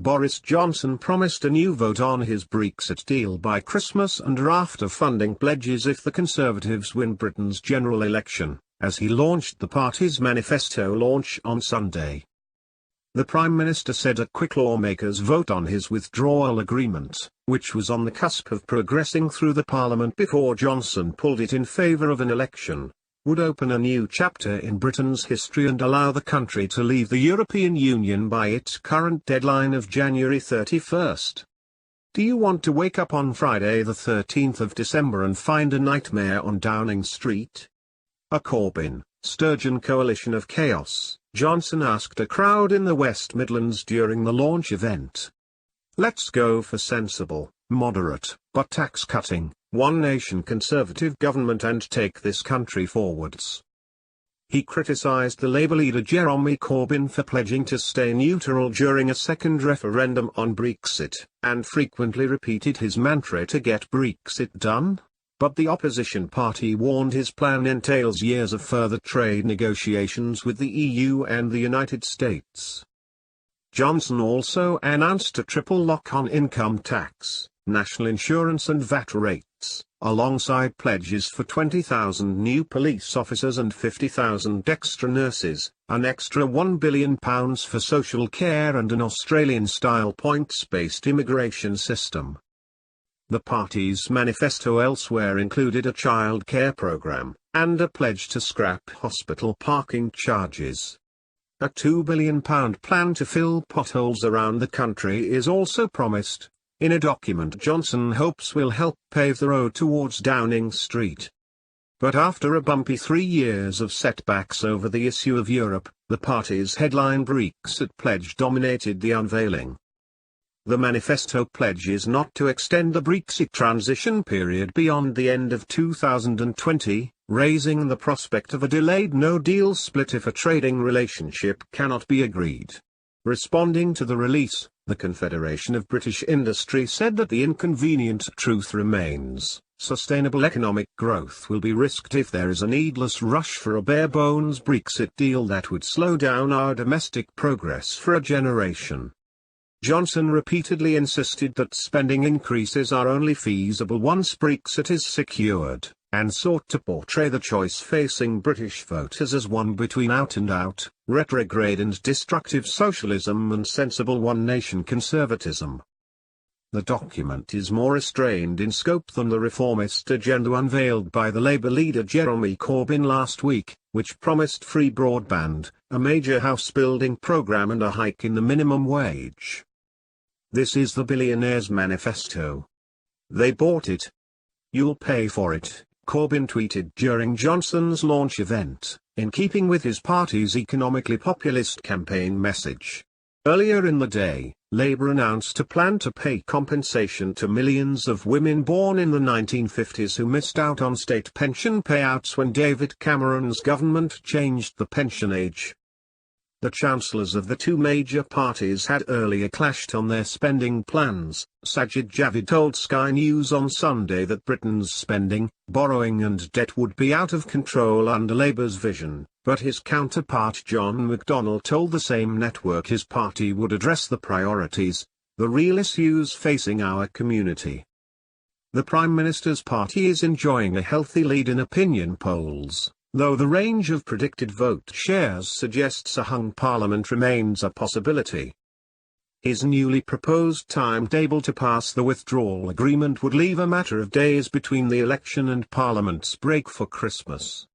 Boris Johnson promised a new vote on his Brexit deal by Christmas and after funding pledges if the Conservatives win Britain's general election, as he launched the party's manifesto launch on Sunday. The Prime Minister said a quick lawmakers' vote on his withdrawal agreement, which was on the cusp of progressing through the Parliament before Johnson pulled it in favour of an election, would open a new chapter in Britain's history and allow the country to leave the European Union by its current deadline of January 31st. Do you want to wake up on Friday the 13th of December and find a nightmare on Downing Street? A Corbyn-Sturgeon coalition of chaos, Johnson asked a crowd in the West Midlands during the launch event. Let's go for sensible, moderate, but tax-cutting, one-nation Conservative government and take this country forwards. He criticised the Labour leader Jeremy Corbyn for pledging to stay neutral during a second referendum on Brexit, and frequently repeated his mantra to get Brexit done. But the opposition party warned his plan entails years of further trade negotiations with the EU and the United States. Johnson also announced a triple lock on income tax, national insurance and VAT rates, alongside pledges for 20,000 new police officers and 50,000 extra nurses, an extra £1 billion for social care and an Australian-style points-based immigration system. The party's manifesto elsewhere included a child care programme, and a pledge to scrap hospital parking charges. A £2 billion plan to fill potholes around the country is also promised, in a document Johnson hopes will help pave the road towards Downing Street. But after a bumpy 3 years of setbacks over the issue of Europe, the party's headline Brexit pledge dominated the unveiling. The manifesto pledges not to extend the Brexit transition period beyond the end of 2020, raising the prospect of a delayed no-deal split if a trading relationship cannot be agreed. Responding to the release, the Confederation of British Industry said that the inconvenient truth remains: sustainable economic growth will be risked if there is a needless rush for a bare-bones Brexit deal that would slow down our domestic progress for a generation. Johnson repeatedly insisted that spending increases are only feasible once Brexit is secured, and sought to portray the choice facing British voters as one between out-and-out, retrograde and destructive socialism and sensible one-nation conservatism. The document is more restrained in scope than the reformist agenda unveiled by the Labour leader Jeremy Corbyn last week, which promised free broadband, a major house-building programme and a hike in the minimum wage. This is the billionaire's manifesto. They bought it. You'll pay for it, Corbyn tweeted during Johnson's launch event, in keeping with his party's economically populist campaign message. Earlier in the day, Labour announced a plan to pay compensation to millions of women born in the 1950s who missed out on state pension payouts when David Cameron's government changed the pension age. The chancellors of the two major parties had earlier clashed on their spending plans. Sajid Javid told Sky News on Sunday that Britain's spending, borrowing and debt would be out of control under Labour's vision, but his counterpart John McDonnell told the same network his party would address the priorities, the real issues facing our community. The Prime Minister's party is enjoying a healthy lead in opinion polls, though the range of predicted vote shares suggests a hung parliament remains a possibility. His newly proposed timetable to pass the withdrawal agreement would leave a matter of days between the election and Parliament's break for Christmas.